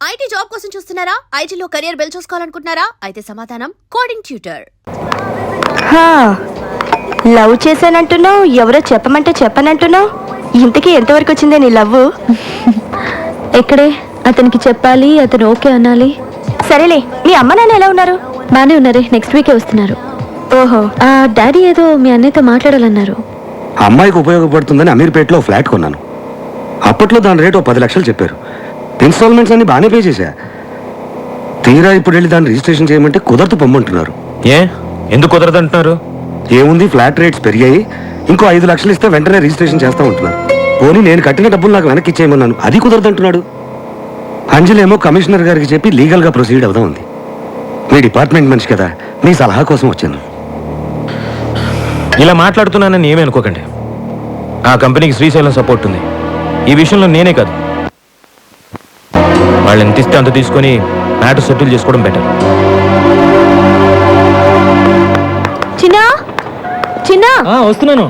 IT job కోసం చూస్తున్నారా? ఐటీలో కెరియర్ బిల్డ్ చూసుకోవాలనుకుంటున్నారా? అయితే సమాధానం కోడింగ్ ట్యూటర్. లవ్ చేశానంటున్నావు, ఎవరో చెప్పమంటే చెప్పనంటున్నావు. ఇంతకీ ఎంతవరకు వచ్చిందే నీ లవ్? ఎక్కడే? అతనికి చెప్పాలి, అతను ఓకే అనాలి. సరేలే, మీ అమ్మ నాన్న ఎలా ఉన్నారు? బానే ఉన్నారే, నెక్స్ట్ వీకే వస్తున్నారు. ఓహో, డాడీ ఏదో మీ అన్నయ్యతో మాట్లాడాలన్నారు. అమ్మాయికి ఉపయోగపడుతుందని అమీర్పేటలో ఫ్లాట్ కొన్నాను. అప్పట్లో దాని రేటు 10 లక్షలు చెప్పారు. ఇన్స్టాల్మెంట్స్ అన్ని బాగానే పే చేశా. తీరా ఇప్పుడు వెళ్ళి దాన్ని రిజిస్ట్రేషన్ చేయమంటే కుదరదు పొమ్మంటున్నారు. ఎందుకు కుదరదు అంటున్నారు? ఏముంది, ఫ్లాట్ రేట్స్ పెరిగాయి, ఇంకో 5 లక్షలు ఇస్తే వెంటనే రిజిస్ట్రేషన్ చేస్తా ఉంటున్నారు. పోనీ నేను కట్టిన డబ్బులు నాకు వెనక్కి ఇచ్చేయమన్నాను, అది కుదరదు అంటున్నాడు. అంజలేమో కమిషనర్ గారికి చెప్పి లీగల్గా ప్రొసీడ్ అవుదా ఉంది. మీ డిపార్ట్మెంట్ మనిషి కదా, మీ సలహా కోసం వచ్చాను. ఇలా మాట్లాడుతున్నానని ఏమీ అనుకోకండి. ఆ కంపెనీకి శ్రీశైలం సపోర్ట్ ఉంది. ఈ విషయంలో నేనే కాదు, వాళ్ళు ఎంత ఇస్తే అంత తీసుకొని మ్యాటర్ సెటిల్ చేసుకోవడం బెటర్. చిన్నా చిన్నా, వస్తున్నాను.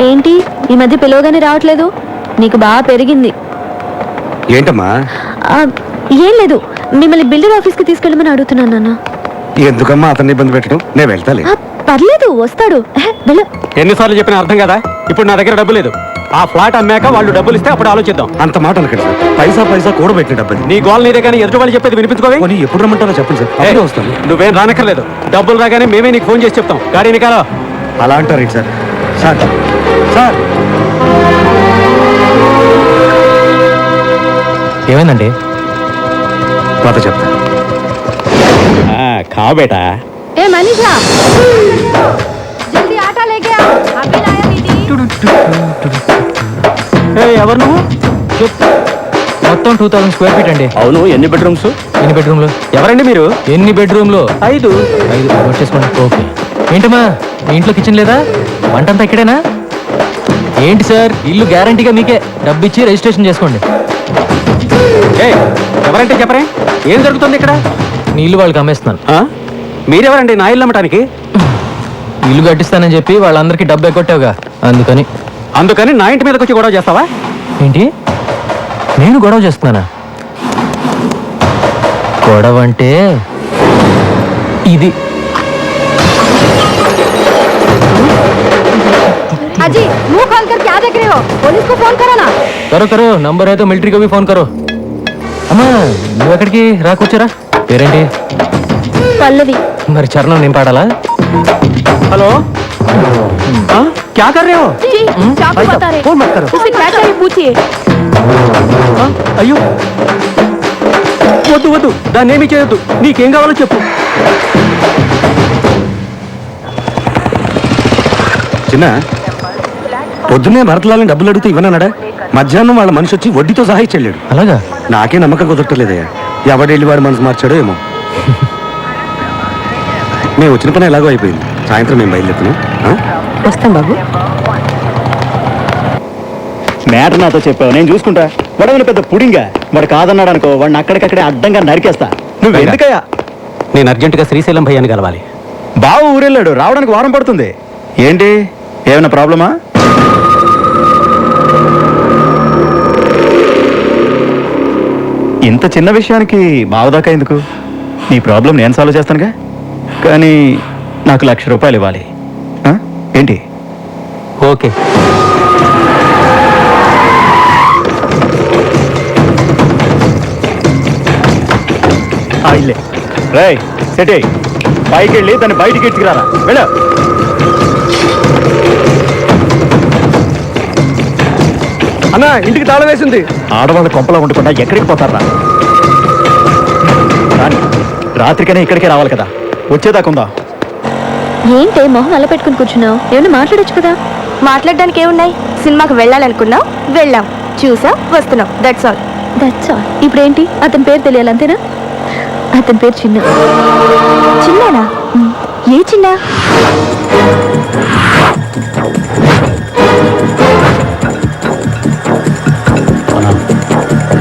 ఏంటి ఈ మధ్య పిలవగానే రావట్లేదు? నీకు బాగా పెరిగింది. ఏంటమ్మా? ఏం లేదు, మిమ్మల్ని బిల్డర్ ఆఫీస్కి తీసుకెళ్ళమని అడుగుతున్నాను నాన్న. ఎందుకమ్మా అతన్ని ఇబ్బంది పెట్టడం? నేను వెళ్తాలే. పర్లేదు, వస్తాడు. ఎన్నిసార్లు చెప్పినా అర్థం కదా. ఇప్పుడు నా దగ్గర డబ్బు లేదు. ఆ ఫ్లాట్ అమ్మాక వాళ్ళు డబ్బులు ఇస్తే అప్పుడు ఆలోచిద్దాం. అంత మాట అనకండి సార్, పైసా కూడబెట్టిన డబ్బు. నీ గోల్ నీదే కానీ ఎదుటి వాళ్ళు చెప్పేది వినిపించుకోవే. పోనీ ఎప్పుడు రమ్మంటారో చెప్పండి సార్, అప్పుడే వస్తాను. నువ్వేం రానక్కర్లేదు, డబ్బులు రాగానే మేమే నీకు ఫోన్ చేసి చెప్తాం. గాడి నికాలో. అలా అంటారేంటి సార్? సార్ సార్ ఏమైందండి? మాట చెప్తా. ఖా బేటా. ఏ మనీషా, జల్దీ ఆటా లేకే ఆ, అభి లాయా బేటీ. ఎవరు నువ్వు? మొత్తం 2000 స్క్వేర్ ఫీట్ అండి. అవును, ఎన్ని బెడ్రూమ్స్? ఎన్ని బెడ్రూమ్లు? ఎవరండి మీరు? ఎన్ని బెడ్రూమ్లు? 5. నోట్ చేసుకోండి. ఓకే. ఏంటమ్మా, మీ ఇంట్లో కిచెన్ లేదా? వంటంతా ఇక్కడేనా? ఏంటి సార్, ఇల్లు గ్యారంటీగా మీకే. డబ్బు ఇచ్చి రిజిస్ట్రేషన్ చేసుకోండి. ఎవరంటే చెప్పరే, ఏం జరుగుతుంది ఇక్కడ? నీ ఇల్లు వాళ్ళకి అమ్మేస్తున్నాను. మీరెవరండి నా ఇల్లు అమ్మటానికి? ఇల్లు కట్టిస్తానని చెప్పి వాళ్ళందరికీ డబ్బు ఎగ్గొట్టావుగా, అందుకని నా ఇంటి మీదకి వచ్చి గొడవ చేస్తావా? ఏంటి, నేను గొడవ చేస్తున్నానా? గొడవ అంటే ఇది. अजी मुंह खोल कर क्या देख रहे हो? पुलिस को फोन करो ना. करो నంబర్ అయితే మిలిటరీ को भी फोन करो. అమ్మా, నువ్వు ఎక్కడికి రాకొచ్చారా? పేరేంటి? పల్లవి. మరి చరణం నేను పాడాలా? హలో, क्या कर रहे हो? जी, चाकू बता रहे. फोन मत करो. उससे क्या चाहिए पूछिए. అయ్యో, వద్దు దాన్ని ఏమీ చేయొద్దు. నీకేం కావాలో చెప్పు. చిన్న, పొద్దున్నే భరతలాలని డబ్బులు అడిగితే ఇవ్వనన్నాడా? మధ్యాహ్నం వాళ్ళ మనిషి వచ్చి వడ్డీతో సహా ఇచ్చెళ్ళాడు. అలాగా? నాకే నమ్మకం కుదరట్లేదయ్యా. ఎవడెళ్ళి వాడు మనసు మార్చాడో ఏమో. మేము వచ్చిన పని ఎలాగో అయిపోయింది. సాయంత్రం మేము బయలుదేరుతున్నాం. వస్తాం బాబు. మ్యాటర్ నాతో చెప్పావు, నేను చూసుకుంటా. వాడేమైనా పెద్ద పుడింగా? వాడు కాదన్నాడు అనుకో, వాడిని అక్కడికక్కడే అడ్డంగా నరికేస్తా. నువ్వు ఎందుకయ్యా? నేను అర్జెంటుగా శ్రీశైలం భయ్యాన్ని కలవాలి. బావ ఊరెళ్ళాడు, రావడానికి వారం పడుతుంది. ఏంటి, ఏమైనా ప్రాబ్లమా? ఇంత చిన్న విషయానికి బావదాకా ఎందుకు? నీ ప్రాబ్లం నేను సాల్వ్ చేస్తానుగా. కానీ నాకు ₹1,00,000 ఇవ్వాలి. ఏంటి? ఓకే. ఇల్లే రై సెటే, పైకి వెళ్ళి దాన్ని బయటికి ఎత్తుకురారా. వెళ్ళ. అన్నా, ఇంటికి తాళం వేసింది. ఆడవాళ్ళ కొంపలో ఉండకుండా ఎక్కడికి పోతారా? రాని, రాత్రికైనా ఇక్కడికే రావాలి కదా. వచ్చేదాకుందా? ఏంటే మొహం అలా పెట్టుకుని కూర్చున్నావు? ఏమైనా మాట్లాడొచ్చు కదా. మాట్లాడడానికి ఏమున్నాయి? సినిమాకి వెళ్ళాలనుకున్నాం, వెళ్ళాం, చూసాం, వస్తున్నాం. That's all. ఇప్పుడేంటి, అతని పేరు తెలియాలి అంతేనా? అతని పేరు చిన్న. చిన్నానా? ఏ చిన్న?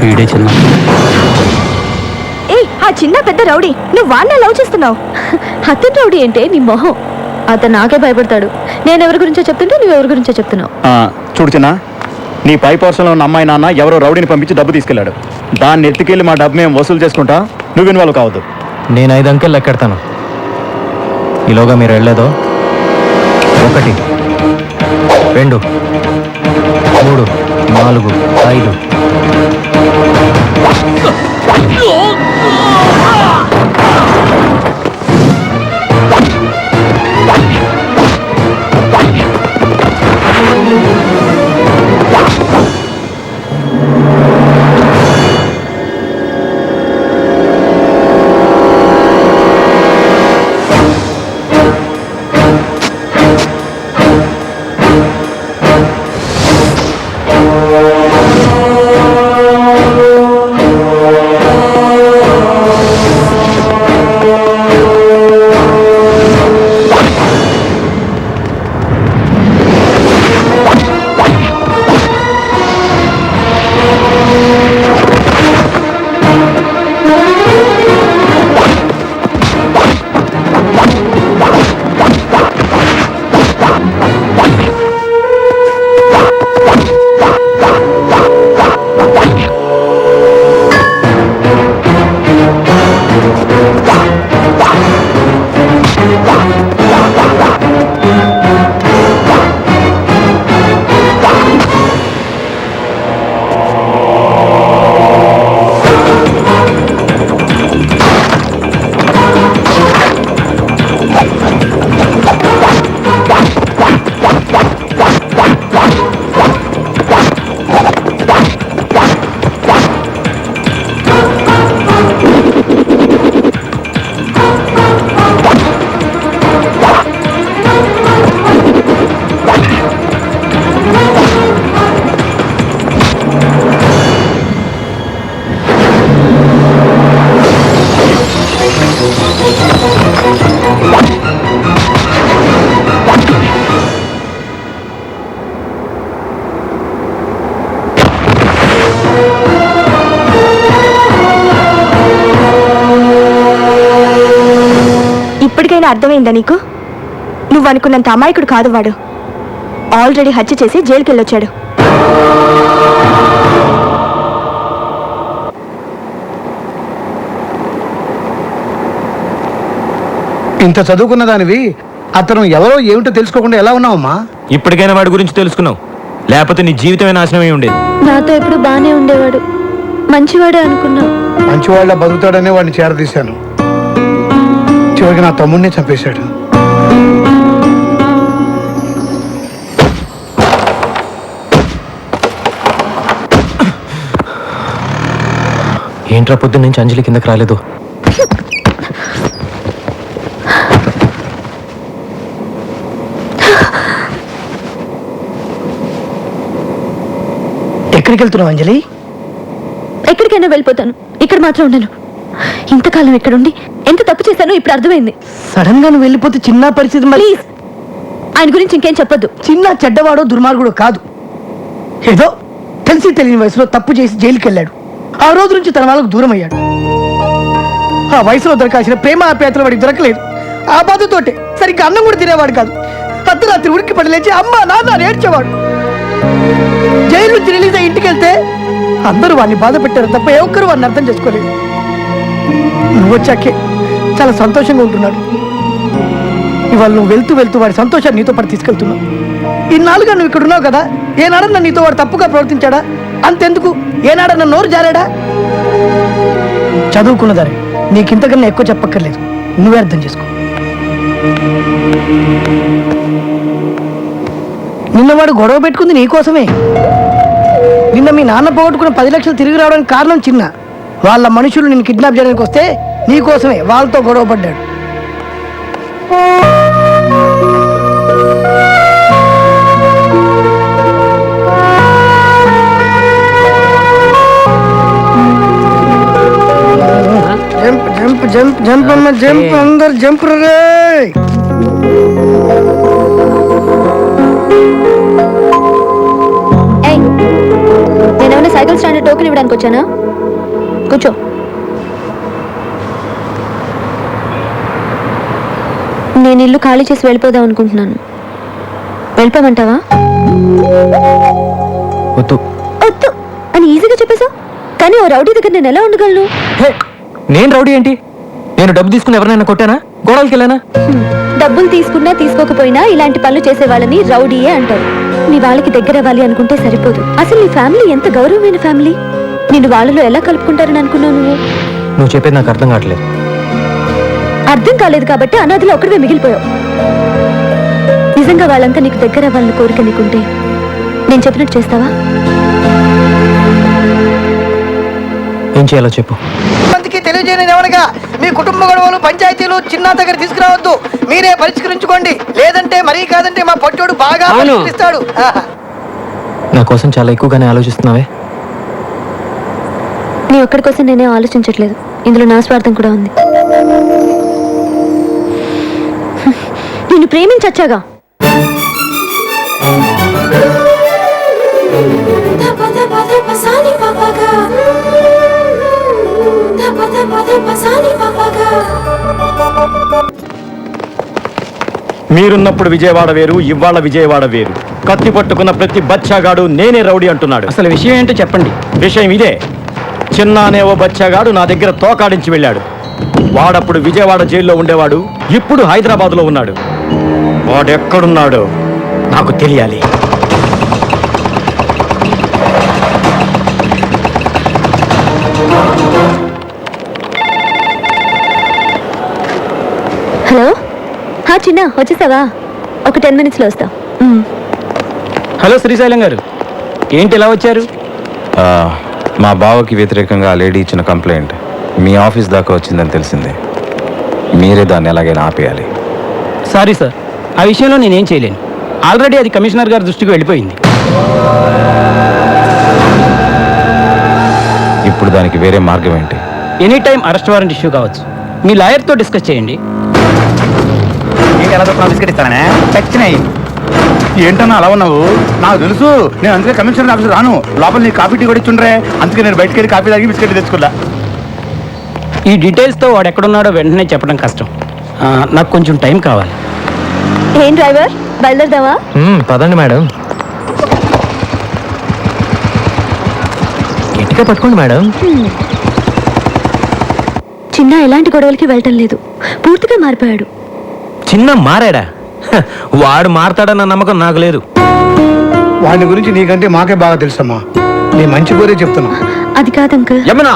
వీడే చిన్న. ఏ, ఆ చిన్న పెద్ద రౌడీ. నువ్వు వాడిని లవ్ చేస్తున్నావు. అతని రౌడీ ఏంటే నీ మొహం? అతను నాకే భయపడతాడు. నేను ఎవరి గురించో చెప్తుంటే నువ్వు ఎవరి గురించో చెప్తున్నావు. చూడు చిన్న, నీ పై పోర్షన్లో ఉన్న అమ్మాయి నాన్న ఎవరో రౌడీని పంపించి డబ్బు తీసుకెళ్లాడు. దాన్ని ఎత్తుకెళ్ళి మా డబ్బు మేము వసూలు చేసుకుంటా, నువ్వు ఇన్వాల్వ్ కావద్దు. నేను 5 అంకెలు లెక్కెడతాను. ఈలోగా మీరు వెళ్ళలేదో 1 2 3 4 5. ఇప్పటికైనా అర్థమైందా నీకు? నువ్వు అనుకున్నంత అమాయకుడు కాదు వాడు. ఆల్రెడీ హత్య చేసి జైలుకి వెళ్ళొచ్చాడు. ఇంత చదువుకున్న దానివి అతను ఎవరో ఏమిటో తెలుసుకోకుండా ఎలా ఉన్నావమ్మా? ఇప్పటికైనా వాడి గురించి తెలుసుకున్నావు, లేకపోతే నీ జీవితమే నాశనమై ఉండేది. నాతో ఎప్పుడు బాగానే ఉండేవాడు, మంచివాడే అనుకున్నా. మంచివాళ్ళ బతుకుతాడనే వాడిని చేరదీశాను. చివరికి నా తమ్ముడిని చంపేశాడు. ఏంట్రా పొద్దున్న నుంచి అంజలి కిందకి రాలేదు? ఎక్కడికి వెళ్తున్నావు అంజలి? ఎక్కడికైనా వెళ్ళిపోతాను, ఇక్కడ మాత్రం ఉండను. ఇంతకాలం ఇక్కడుండి ఎంత తప్పు చేశానో ఇప్పుడు అర్థమైంది. సడన్ గా నువ్వు వెళ్ళిపోతే చిన్న పరిస్థితి. ప్లీజ్ ఆయన గురించి ఇంకేం చెప్పొద్దు. చిన్న చెడ్డవాడో దుర్మార్గుడు కాదు. ఏదో తెలిసి తెలియని వయసులో తప్పు చేసి జైలుకి వెళ్ళాడు. ఆ రోజు నుంచి తన వాళ్ళకు దూరం అయ్యాడు. ఆ వయసులో దొరకాల్సిన ప్రేమ ఆప్యాయతలు వాడికి దొరకలేదు. ఆ బాధతోటే సరిగ్గా అన్నం కూడా తినేవాడు కాదు. అర్ధరాత్రి ఉరికి పడి లేచి అమ్మ నాన్న ఏడ్చేవాడు. జైలు నుంచి రిలీజ్ అయ్యి ఇంటికి వెళ్తే అందరూ వాడిని బాధ పెట్టారు తప్ప ఏ ఒక్కరు వాడిని అర్థం చేసుకోలేదు. నువ్వు వచ్చాకే చాలా సంతోషంగా ఉంటున్నాడు. ఇవాళ నువ్వు వెళ్తూ వెళ్తూ వాడి సంతోషాన్ని నీతో పాటు తీసుకెళ్తున్నావు. ఇన్నాళ్ళుగా నువ్వు ఇక్కడ ఉన్నావు కదా, ఏనాడన్నా నీతో వాడు తప్పుగా ప్రవర్తించాడా? అంతెందుకు, ఏనాడన్నా నోరు జారాడా? చదువుకున్నదారే నీకింతకన్నా ఎక్కువ చెప్పక్కర్లేదు, నువ్వే అర్థం చేసుకో. నిన్న వాడు గొడవ పెట్టుకుంది నీకోసమే. నిన్న మీ నాన్న పోగొట్టుకున్న 10 లక్షలు తిరిగి రావడానికి కారణం చిన్న. వాళ్ళ మనుషులు నిన్ను కిడ్నాప్ చేయడానికి వస్తే నీకోసమే వాళ్ళతో గొడవ పడ్డాడు. జంప్ జంప్ జంప్ జంప్ అమ్మ జంప్, అందరు జంప్ రే. నేనేమైనా సైకిల్ స్టాండ్ టోకెన్ ఇవ్వడానికి వచ్చానా? కూర్చో. నేను ఇల్లు ఖాళీ చేసి వెళ్ళిపోదాం అనుకుంటున్నాను. వెళ్ళిపోమంటావా? వద్దు వద్దు అని ఈజీగా చెప్పేశావు. కానీ ఓ రౌడీ దగ్గర నేను ఎలా ఉండగలను? హే, నేను రౌడీ ఏంటి? నేను డబ్బు తీసుకుని ఎవరినైనా కొట్టానా? గోడలకి వెళ్ళానా? డబ్బులు తీసుకున్నా తీసుకోకపోయినా ఇలాంటి పనులు చేసే వాళ్ళని రౌడీయే అంటారు. నీ వాళ్ళకి దగ్గర అవ్వాలి అనుకుంటే సరిపోదు. అసలు నీ ఫ్యామిలీ ఎంత గౌరవమైన ఫ్యామిలీ. నిన్ను వాళ్ళలో ఎలా కలుపుకుంటారని అనుకున్నావు నువ్వు? నువ్వు చెప్పేది నాకు అర్థం కావట్లేదు. అర్థం కాలేదు కాబట్టి అనాథలో ఒక్కడివే మిగిలిపోయావు. నిజంగా వాళ్ళంతా నీకు దగ్గర అవ్వాలని కోరిక నీకుంటే నేను చెప్పినట్టు చేస్తావా? ఏం చేయాలో చెప్పు. మందికి తెలియజేయని ఏమనగా మీ కుటుంబ గొడవలు పంచాయతీలు చిన్న దగ్గర తీసుకురావద్దు, మీరే పరిష్కరించుకోండి. లేదంటే మరీ కాదంటే మా పొట్టోడు బాగా పరిష్కరిస్తాడు. నా కోసం చాలా ఎక్కువగానే ఆలోచిస్తున్నావే. నీ ఒక్కడి కోసం నేనే ఆలోచించట్లేదు. ఇందులో నా స్వార్థం కూడా ఉంది. నిన్ను ప్రేమించచ్చాగా. మీరున్నప్పుడు విజయవాడ వేరు, ఇవాళ విజయవాడ వేరు. కత్తి పట్టుకున్న ప్రతి బచ్చాగాడు నేనే రౌడీ అంటున్నాడు. అసలు విషయం ఏంటో చెప్పండి. విషయం ఇదే. చిన్న అనే ఓ బచ్చాగాడు నా దగ్గర తోకాడించి వెళ్ళాడు. వాడప్పుడు విజయవాడ జైల్లో ఉండేవాడు, ఇప్పుడు హైదరాబాద్లో ఉన్నాడు. వాడెక్కడున్నాడో నాకు తెలియాలి. హలో, చిన్న వచ్చేసావా? ఒక 10 minutes లో వస్తా. హలో శ్రీశైలం గారు, ఏంటి ఇలా వచ్చారు? మా బావకి వ్యతిరేకంగా ఆ లేడీ ఇచ్చిన కంప్లైంట్ మీ ఆఫీస్ దాకా వచ్చిందని తెలిసింది. మీరే దాన్ని ఎలాగైనా ఆపేయాలి. సారీ సార్, ఆ విషయంలో నేనేం చేయలేను. ఆల్రెడీ అది కమిషనర్ గారి దృష్టికి వెళ్ళిపోయింది. ఇప్పుడు దానికి వేరే మార్గం ఏంటి? Any time arrest warrant issue కావచ్చు. మీ లాయర్తో డిస్కస్ చేయండి. ఏంటన్నా అలా ఉన్నావు? నాకు తెలుసు, నేను అందుకే కమిషనర్ ఆఫీస్ రాను. లోపల నీ కాఫీ టీ కూడా ఇచ్చుండ్రే, అందుకే నేను బయటకు వెళ్ళి కాఫీ తాగి బిస్కెట్ తెచ్చుకున్నా. ఈ డీటెయిల్స్తో వాడు ఎక్కడున్నాడో వెంటనే చెప్పడం కష్టం. నాకు కొంచెం టైం కావాలి. ఏం డ్రైవర్, బయలుదేరదావా? పదండి మేడం. గట్టిగా పట్టుకోండి మేడం. చిన్న ఎలాంటి గొడవలకి వెళ్ళటం లేదు, పూర్తిగా మారిపోయాడు. చిన్న మారాడా? వాడు మారతాడన్న నమ్మకం నాకు లేదు. వాడి గురించి నీకంటే మాకే బాగా తెలుసమ్మా. నీ మంచి కోరే చెప్తున్నా. అది కాదు అంకుల్. యమునా,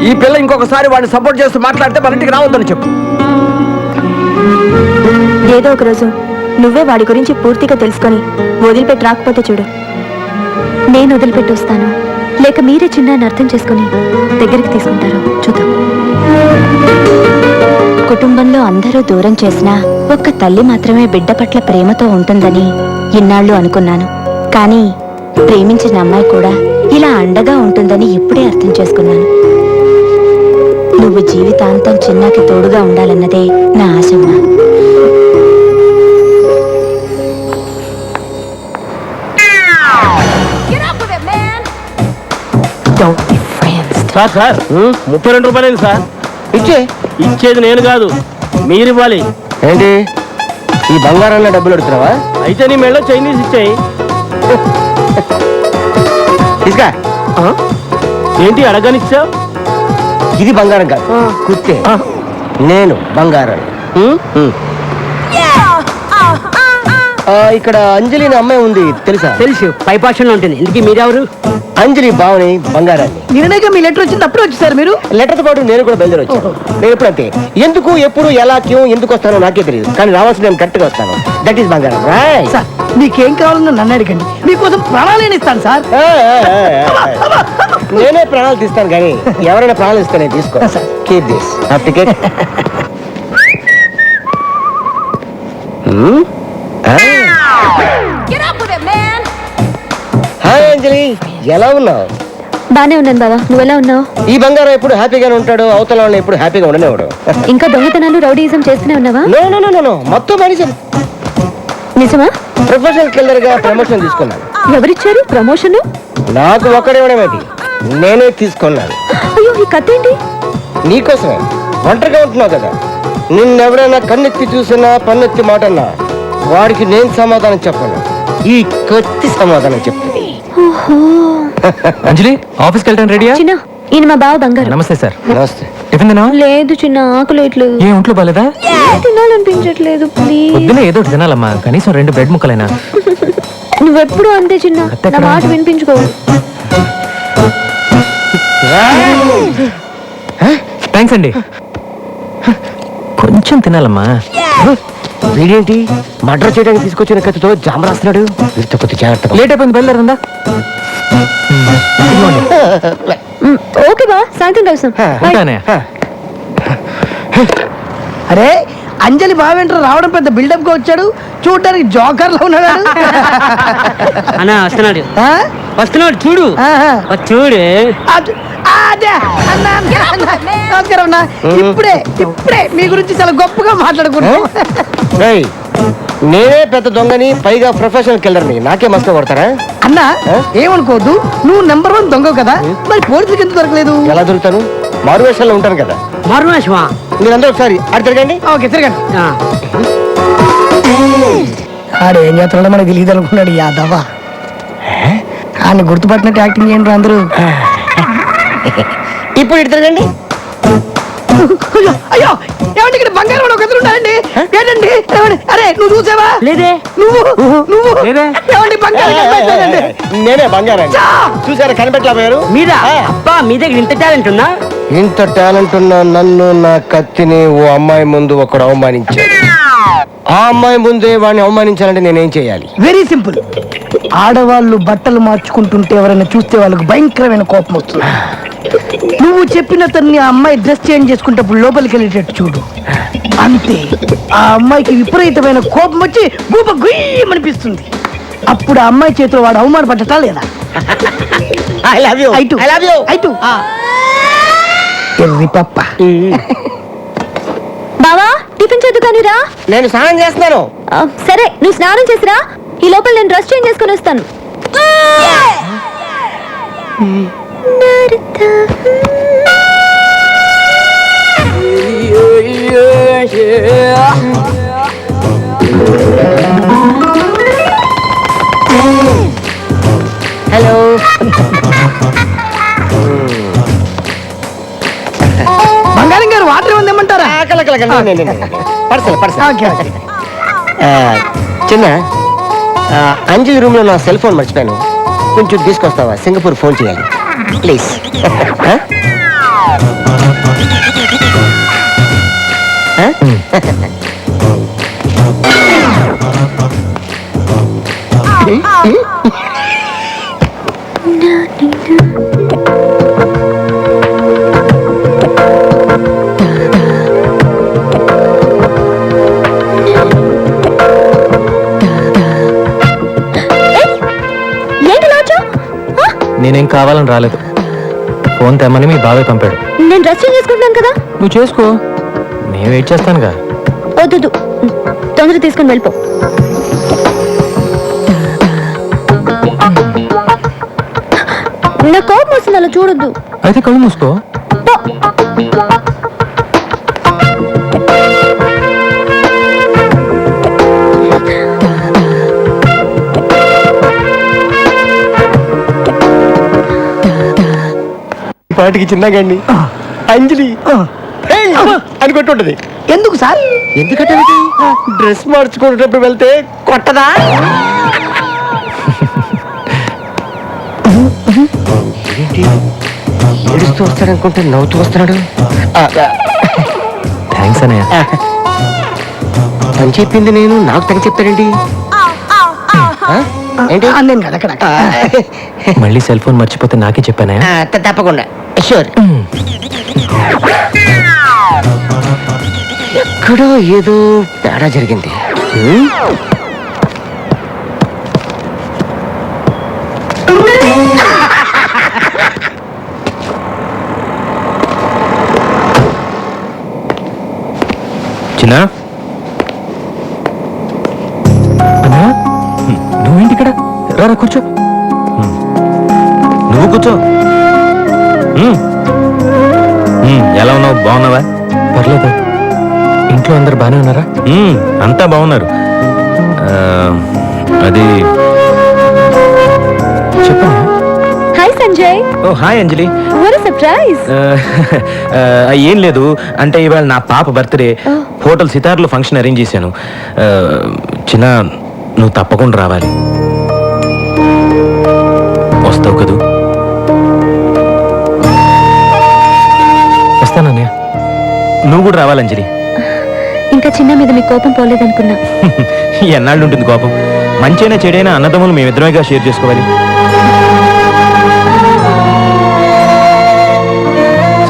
ఈ పిల్ల ఇంకొకసారి వాడిని సపోర్ట్ చేస్తూ మాట్లాడితే మన ఇంటికి రావద్దని చెప్పు. ఏదో ఒక రోజు నువ్వే వాడి గురించి పూర్తిగా తెలుసుకొని వదిలిపెట్టి రాకపోతే చూడు. నేను వదిలిపెట్టి వస్తాను, లేక మీరే చిన్నాన్ని అర్థం చేసుకుని దగ్గరికి తీసుకుంటారు, చూద్దాం. కుటుంబంలో అందరూ దూరం చేసినా ఒక్క తల్లి మాత్రమే బిడ్డ పట్ల ప్రేమతో ఉంటుందని ఇన్నాళ్ళు అనుకున్నాను. కానీ ప్రేమించిన అమ్మాయి కూడా ఇలా అండగా ఉంటుందని ఇప్పుడే అర్థం చేసుకున్నాను. నువ్వు జీవితాంతం చిన్నాకి తోడుగా ఉండాలన్నదే నా ఆశమ్మా. సార్ 32 రూపాయలు సార్. ఇచ్చేది నేను కాదు, మీరు ఇవ్వాలి. ఏంటి ఈ బంగారంలో డబ్బులు అడుగుతున్నావా? అయితే నీ మెళ్ళో చైనీస్ ఇచ్చాయి. ఇసుకా ఏంటి అడగనిచ్చావు? ఇది బంగారం కాదు, కుత్తే. నేను బంగారం. ఇక్కడ అంజలి అనే అమ్మాయి ఉంది, తెలుసా? తెలుసు, పైపాషంలో ఉంటుంది. ఇందుకీ మీరెవరు? అంజలి బావని బంగారాన్ని. నిన్నగా మీ లెటర్ వచ్చింది, అప్పుడు వచ్చేసారు మీరు. లెటర్తో పాటు నేను కూడా బయలుదేరి వచ్చాను. నేను ఎప్పుడంతే ఎందుకు, ఎప్పుడు, ఎలా, క్యూ, ఎందుకు వస్తానో నాకే తెలియదు. కానీ రావాల్సిన నేను కరెక్ట్గా వస్తాను. దట్ ఈస్ బంగారం. సార్ మీకేం కావాలన్నా నన్ను అడగండి, మీకోసం ప్రాణాలు ఇస్తాను సార్. నేనే ప్రాణాలు తీస్తాను, కానీ ఎవరైనా ప్రాణాలు ఇస్తానే తీసుకో. Keep this ticket. హాయ్ అంజలి, ఎలా ఉన్నావు? బానే ఉన్నాను బావా, నువ్వెలా ఉన్నావు? ఈ బంగారం ఎప్పుడు హ్యాపీగానే ఉంటాడు, అవతల వాళ్ళని ఎప్పుడు హ్యాపీగా ఉండనేవాడు. ఇంకా దొంగతనాలు రౌడీయిజం చేస్తూనే ఉన్నావా? నో, మొత్తం మనిషి. నిజమా? ప్రొఫెషనల్ కిల్లర్ గా ప్రమోషన్ తీసుకున్నాను. ఎవరిచ్చారు ప్రమోషన్? నాకు ఒక్కడేవాడేమిటి, నేనే తీసుకున్నాను. అయ్యో, ఈ కథ ఏంటి? నీకోసమే. ఒంటరిగా ఉంటున్నావు కదా, నిన్నెవరైనా కన్నెత్తి చూసినా పన్నెత్తి మాటన్నా వాడికి నేను సమాధానం చెప్పను, ఈ కత్తి సమాధానం చెప్తుంది. ఓహో అంజలి ఆఫీస్కి వెళ్ళడానికి రెడీయా? చిన్న ఈయన మా బావ బంగారు. నమస్తే సార్. నమస్తే. టిఫిన్ తిన్నావా? లేదు చిన్న ఆకలేట్లేదు. ఏ ఒంట్లో బాలేదా? తినాలనిపించట్లేదు ప్లీజ్. పొద్దున ఏదో ఒకటి తినాలమ్మా, కనీసం 2 బ్రెడ్ ముక్కలైనా. నువ్వెప్పుడు అంతే చిన్న, నా మాట వినిపించుకో. థ్యాంక్స్ అండి. కొంచెం తినాలమ్మా. వీడేంటి మర్డర్ చేయడానికి తీసుకొచ్చిన కత్తితో జామ రాస్తున్నాడు. వీరితో కొద్ది జాగ్రత్తగా. లేట్ అయిపోయింది, బయలుదేరిందా? ఓకే బా, సాయంత్రం కలుస్తాం. ఉంటానే. అరే అంజలి బావేంట్రా రావడం పెద్ద బిల్డప్ గా వచ్చాడు, చూడడానికి జోకర్ లో ఉన్నాడు. అన్నా వస్తున్నాడు ఆ? వస్తున్నాడు చూడు ఆహా. చూడు. అదే అన్నా, నమస్కారం అన్నా. ఇప్పుడే మీ గురించి చాలా గొప్పగా మాట్లాడుకున్నాం. నేనే పెద్ద దొంగని, పైగా ప్రొఫెషనల్ కిల్లర్ని, నాకే మస్తు కొడతారా? అన్నా ఏమనుకోవద్దు, నువ్వు నెంబర్ 1 దొంగ కదా, మరి పోలీసులకు ఎందుకు దొరకలేదు? ఎలా దొరుకుతాను? మారువేషాల్లో ఉంటాను కదా. మరువేషమా? మీరందరూ ఒకసారి అటు తిరగండి. ఓకే తిరగండి. ఆడు ఏం చేస్తున్నాడో మనకి తెలియదు అనుకున్నాడు యాదవ. ఆయన గుర్తుపట్టినట్టు యాక్టింగ్ చేయండి అందరూ. ఇప్పుడు ఇటు తిరగండి. అయ్యో అయ్యో, ఏమండి ఇక్కడ బంగారం ఒక ఎదురు ఉన్నాడండి. ఏంటండి ఏమండి? అరే నువ్వు చూసావా? లేదే. నువ్వు లేదే. ఏమండి బంగారం కనిపెట్టాడండి. నేనే బంగారాన్ని చూసారా, కనిపెట్టలేకపోయారు. మీరా? అబ్బా మీ దగ్గర ఇంత టాలెంట్ ఉందా? ఇంత టాలెంట్ ఉన్న నన్ను, నా కత్తిని ఓ అమ్మాయి ముందు ఒకడు అవమానించాడు. ఆ అమ్మాయి ముందే వాడిని అవమానించాలంటే నేనేం చేయాలి? Very simple. ఆడవాళ్ళు బట్టలు మార్చుకుంటుంటే ఎవరైనా చూస్తే వాళ్ళకి భయంకరమైన కోపం వస్తుంది. నువ్వు చెప్పిన తన్ని ఆ అమ్మాయి డ్రెస్ చేంజ్ చేసుకుంటప్పుడు లోపలికి వెళ్ళేటట్టు చూడు. అంతే, ఆ అమ్మాయికి విపరీతమైన కోపం వచ్చి గూప గుయ్యమనిపిస్తుంది. అప్పుడు ఆ అమ్మాయి చేతిలో వాడు అవమానపడ్డటా లేదా? I love you. I too I love you. I too ఎర్రి పప్ప. బావా టిఫిన్ చేద్దు కానీరా. నేను స్నానం చేస్తున్నాను. సరే నువ్వు స్నానం చేసిరా, ఈ లోపల నేను డ్రెస్ చేంజ్ చేసుకుని వస్తాను. హలో. బంగారం గారు వాటర్ ఏమన్నా తెమ్మంటారా? Parcel okay okay. చిన్న అంజలి రూమ్ లో నా సెల్ ఫోన్ మర్చిపోయాను, కొంచెం తీసుకొస్తావా? సింగపూర్ ఫోన్ చేయాలి ప్లీజ్. నేనేం కావాలని రాలేదు, ఫోన్ తెమ్మని మీ బాబాయ్ పంపాడు. నేను డ్రెస్ చేంజ్ చేసుకుంటున్నాను కదా. నువ్వు చేసుకో, నేను వెయిట్ చేస్తానుగా. వద్దు, తొందర తీసుకుని వెళ్ళిపో. నా కోపం వస్తుంది, అలా చూడొద్దు. అయితే కళ్ళు మూసుకో. పాటికి చిన్నగండి అంజలి అని కొట్టుంటది. ఎందుకు సార్? ఎందుకంటే డ్రెస్ మార్చుకునేటప్పుడు వెళ్తే కొట్టదా? ఏంటి ఏడుస్తూ వస్తాడనుకుంటే నవ్వుతూ వస్తున్నాడు. థ్యాంక్స్ అన్నయ్య. అని చెప్పింది నేను, నాకు తగ్గ చెప్తాడేంటి? ఏంటి నేను కదా అక్కడ. మళ్ళీ సెల్ ఫోన్ మర్చిపోతే నాకే చెప్పానే. తప్పకుండా షూర్. ఎక్కడో ఏదో తేడా జరిగింది. చిన్న నువ్వేంటి ఇక్కడ? రారా కూర్చో. నువ్వు కూర్చో. ఎలా ఉన్నావు? బాగున్నావా? పర్లేదు. ఇంట్లో అందరు బాగానే ఉన్నారా? అంతా బాగున్నారు. అది చెప్పనా? Hi Sanjay, oh hi Anjali. What surprise. ఏం లేదు, అంటే ఇవాళ నా పాప బర్త్డే. హోటల్ సితార్లో ఫంక్షన్ అరేంజ్ చేశాను. చిన్న నువ్వు తప్పకుండా రావాలి. వస్తావు కదూ? వస్తానన్నయ్య. నువ్వు కూడా రావాలి అంజలి. ఇంకా చిన్న మీద మీ కోపం పోలేదనుకున్నా. ఎన్నాళ్ళు ఉంటుంది కోపం? మంచైనా చెడైనా అన్నదమ్ములు మేమిద్దరమేగా షేర్ చేసుకోవాలి.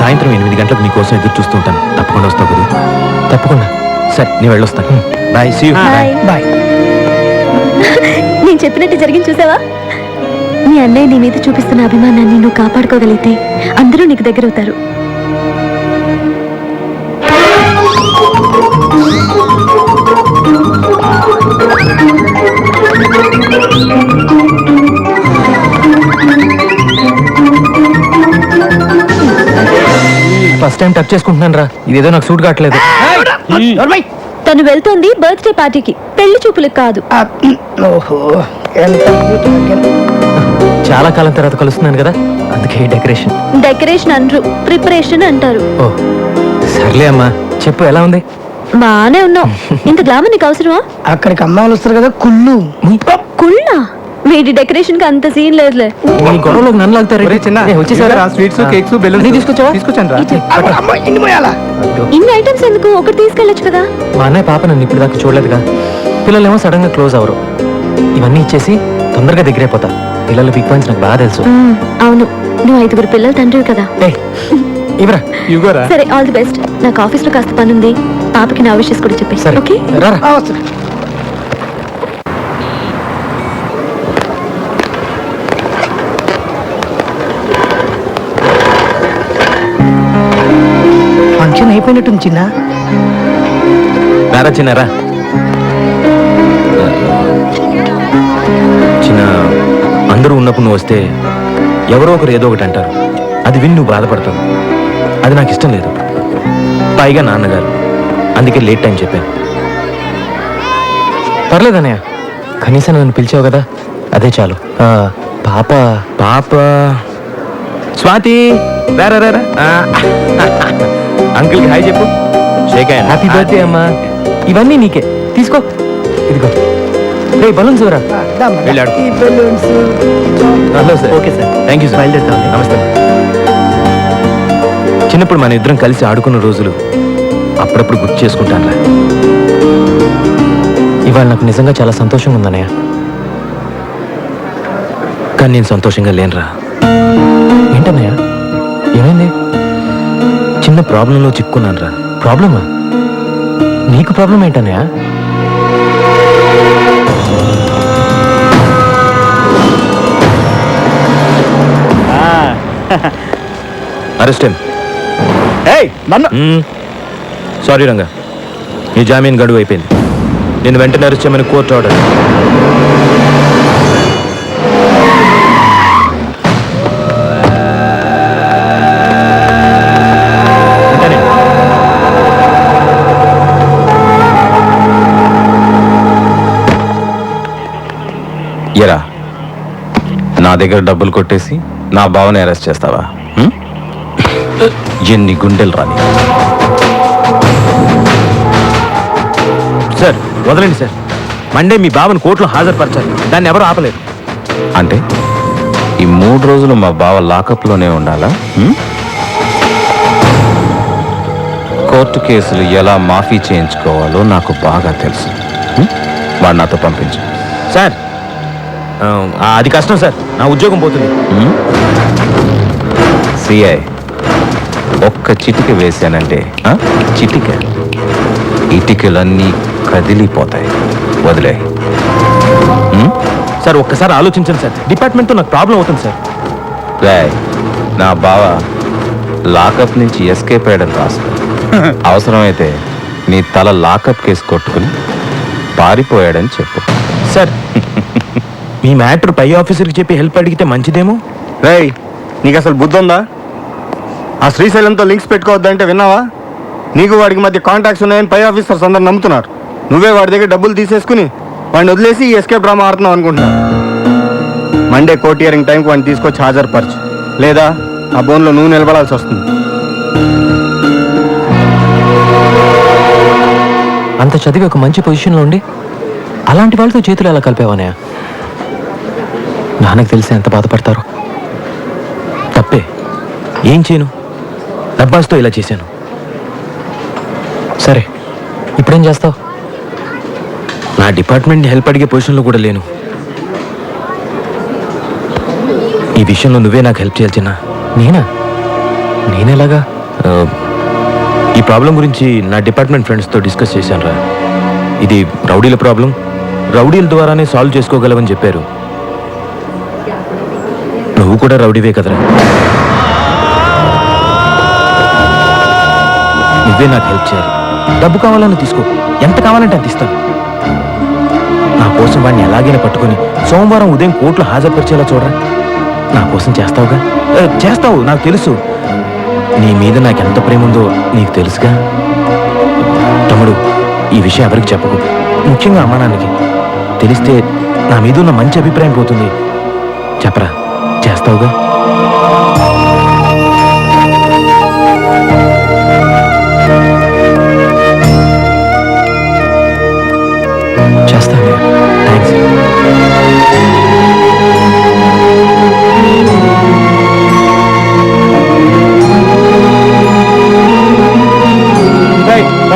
సాయంత్రం 8 గంటలకు నీకోసం ఎదురు చూస్తూ ఉంటాను. తప్పకుండా వస్తావు కదా? తప్పకుండా. సరే, నేను వెళ్ళొస్తాను. Bye. See you. Bye. Bye. నేను చెప్పినట్టు జరిగింది చూసావా? మీ అన్నయ్య నీ మీద చూపిస్తున్న అభిమానాన్ని నువ్వు కాపాడుకోగలిగితే అందరూ నీకు దగ్గరవుతారు. ఫస్ట్ టైం టచ్ చేసుకుంటున్నాను రా. ఇదేదో నాకు సూట్ కావట్లేదు. తను వెళ్తోంది బర్త్డే పార్టీకి, పెళ్లి చూపులకు కాదు. ఓహో, ఎంత చాలా కాలం తర్వాత కలుస్తున్నాను కదా, అందుకే డెకరేషన్. డెకరేషన్ అనరు, ప్రిపరేషన్ అంటారు. ఓ సర్లే అమ్మా, చెప్పు ఎలా ఉంది? బానే ఉన్నావు. ఇంత గ్లామర్ నీకు అవసరమా? అక్కడికి అమ్మాయిలు వస్తారు కదా, కుళ్ళు. కుళ్ళా? వీడి డెకరేషన్ కి అంత సీన్ లేదులే. ఈ గొడవలోకి నన్ను లాగుతారు. స్వీట్స్ కేక్స్ బెలూన్స్ తీసుకొచ్చావా? తీసుకొచ్చాను రా. అమ్మాయి ఇన్ని పోయాలా? ఇన్ని ఐటమ్స్ ఎందుకు? ఒకటి తీసుకెళ్ళొచ్చు కదా. మా అన్నయ్య పాప నన్ను ఇప్పుడు దాకా చూడలేదుగా. పిల్లలేమో సడన్ గా క్లోజ్ అవరు. ఇవన్నీ ఇచ్చేసి తొందరగా దగ్గరైపోతా. పిల్లల బిగ్ పాయింట్స్ నాకు బాగా తెలుసు. అవును, నువ్వు 5 పిల్లల తండ్రివి కదా. ఇవరా ఇవ్వరా? సరే, ఆల్ ది బెస్ట్. నాకు ఆఫీస్ లో కాస్త పని ఉంది. పాపకి నా విషయస్ కూడా చెప్పేసి. సరే ఓకే, రారా. అవసరం. ఫంక్షన్ అయిపోయినట్టుంది చిన్న. రారా చిన్నారా. చిన్న, అందరూ ఉన్నప్పుడు నువ్వు వస్తే ఎవరో ఒకరు ఏదో ఒకటి అంటారు. అది విని నువ్వు బాధపడతావు. అది నాకు ఇష్టం లేదు. పైగా నాన్నగారు, అందుకే లేట్ టైం చెప్పాను. పర్లేదన్నయ్య, కనీసం నన్ను పిలిచావు కదా, అదే చాలు. పాప పాప స్వాతి, రారా రారా. అంకుల్కి హాయ్ చెప్పు. Shake hand. హ్యాపీ బర్త్డే అమ్మా. ఇవన్నీ నీకే, తీసుకో. ఇదిగో రే బలూన్స్ ఎవరా? వెళ్ళాడు. ఈ balloons. Hello sir. Okay sir, thank you sir. బయలుదేరుతాం. నమస్తే. చిన్నప్పుడు మన ఇద్దరం కలిసి ఆడుకున్న రోజులు అప్పుడప్పుడు గుర్తు చేసుకుంటానురా. ఇవాళ నాకు నిజంగా చాలా సంతోషంగా ఉందన్నయ్య. కానీ నేను సంతోషంగా లేనురా. ఏంటన్నయ్య, ఏమైంది? చిన్న ప్రాబ్లంలో చిక్కున్నాను రా. ప్రాబ్లమా? నీకు ప్రాబ్లం ఏంటన్నయ్య? అరెస్ట్. సారీ రంగా, నీ జామీన్ గడువు అయిపోయింది. నేను వెంటనే అరెస్ట్ చేయమని కోర్టు ఆర్డర్. ఎరా, నా దగ్గర డబ్బులు కొట్టేసి నా బావని అరెస్ట్ చేస్తావా? ఎన్ని గుండెలు రాని. సార్ వదలండి సార్. మండే మీ బావని కోర్టులో హాజరుపరచాలి. దాన్ని ఎవరు ఆపలేరు. అంటే ఈ 3 రోజులు మా బావ లాకప్లోనే ఉండాలా? కోర్టు కేసులు ఎలా మాఫీ చేయించుకోవాలో నాకు బాగా తెలుసు. వాడు నాతో పంపించు. సార్ అది కష్టం సార్, నా ఉద్యోగం పోతుంది. సిఐ ఒక్క చిటిక వేశానంటే చిటిక ఇటికలన్నీ కదిలిపోతాయి. వదిలే. సార్ ఒక్కసారి ఆలోచించండి సార్. డిపార్ట్మెంట్తో నాకు ప్రాబ్లం అవుతుంది సార్. రాయ్, నా బావ లాకప్ నుంచి ఎస్కేప్ అయ్యాడని రాసుకో. అవసరమైతే నీ తల లాకప్ కేసు కొట్టుకుని పారిపోయాడని చెప్పు. సార్ మీ మ్యాటర్ పై ఆఫీసర్కి చెప్పి హెల్ప్ అడిగితే మంచిదేమో. రేయ్, నీకు అసలు బుద్ధి ఉందా? ఆ శ్రీశైలంతో లింక్స్ పెట్టుకోవద్దంటే విన్నావా? నీకు వాడికి మధ్య కాంటాక్ట్స్ ఉన్నాయని పై ఆఫీసర్స్ అందరు నమ్ముతున్నారు. నువ్వే వాడి దగ్గర డబ్బులు తీసేసుకుని వాడిని వదిలేసి ఈ ఎస్కేప్ డ్రామా ఆడుతున్నావు అనుకుంటున్నా. మండే కోర్ట్ హియరింగ్ టైంకి వాడిని తీసుకొచ్చి హాజరుపరచు, లేదా ఆ బోన్లో నువ్వు నిలబడాల్సి వస్తుంది. అంత చదివి ఒక మంచి పొజిషన్లో ఉండి అలాంటి వాళ్ళతో చేతులు ఎలా కలిపేవానయ్య? నాన్నకు తెలిసి ఎంత బాధపడతారు. తప్పే, ఏం చేయను, డబ్బాస్తో ఇలా చేశాను. సరే, ఇప్పుడేం చేస్తావు? నా డిపార్ట్మెంట్ని హెల్ప్ అడిగే పొజిషన్లో కూడా లేను. ఈ విషయంలో నువ్వే నాకు హెల్ప్ చేయాలి చిన్న. నేనేలాగా? ఈ ప్రాబ్లం గురించి నా డిపార్ట్మెంట్ ఫ్రెండ్స్తో డిస్కస్ చేశాను రా. ఇది రౌడీల ప్రాబ్లం, రౌడీల ద్వారానే సాల్వ్ చేసుకోగలవని చెప్పారు. నువ్వు కూడా రౌడీవే కదరా, నువ్వే నాకు హెల్ప్ చేయాలి. డబ్బు కావాలని తీసుకో, ఎంత కావాలంటే అంత ఇస్తాను. నా కోసం వాడిని ఎలాగైనా పట్టుకొని సోమవారం ఉదయం కోర్టులో హాజరుపరిచేలా చూడరా. నా కోసం చేస్తావుగా? చేస్తావు, నాకు తెలుసు. నీ మీద నాకు ఎంత ప్రేమ ఉందో నీకు తెలుసుగా. తమ్ముడు, ఈ విషయం ఎవరికి చెప్పకు, ముఖ్యంగా అమ్మా నాన్నకి. తెలిస్తే నా మీద ఉన్న మంచి అభిప్రాయం పోతుంది. చెప్పరా, చేస్తావుగా? చేస్తాను. థ్యాంక్స్.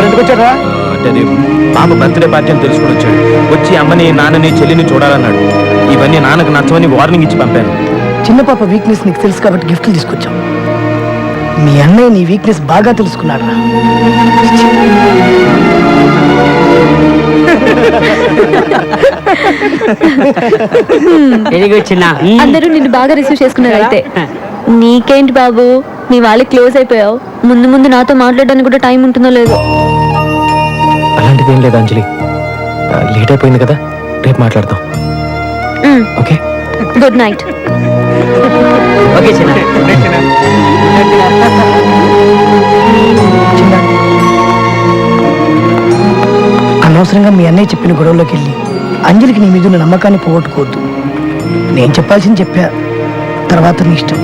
ఎందుకు వచ్చారా? అంటే అది పాప బర్త్డే పార్టీ అని తెలుసుకుని వచ్చాడు. వచ్చి అమ్మని, నాన్నని, చెల్లిని చూడాలన్నాడు. ఇవన్నీ నాన్నకు నచ్చమని వార్నింగ్ ఇచ్చి పంపాను. చిన్న పాప వీక్నెస్ నీకు తెలుసు కాబట్టి గిఫ్ట్లు తీసుకొచ్చాం. మీ అన్నయ్య నీ వీక్నెస్ బాగా తెలుసుకున్నాడు రా. అందరూ నిన్ను బాగా రిసీవ్ చేసుకున్నారు. అయితే నీకేంటి బాబు, మీ వాళ్ళకి క్లోజ్ అయిపోయావు. ముందు ముందు నాతో మాట్లాడడానికి కూడా టైం ఉంటుందో లేదో. అలాంటిది ఏం లేదు అంజలి, లేట్ అయిపోయింది కదా, రేపు మాట్లాడదాం. Okay, good night. ఓకే చిన్న. చిన్న, అనవసరంగా మీ అన్నయ్య చెప్పిన గొడవలోకి వెళ్ళి అంజలికి నీ మీద ఉన్న నమ్మకాన్ని పోగొట్టుకోవద్దు. నేను చెప్పాల్సింది చెప్పా, తర్వాత నీ ఇష్టం.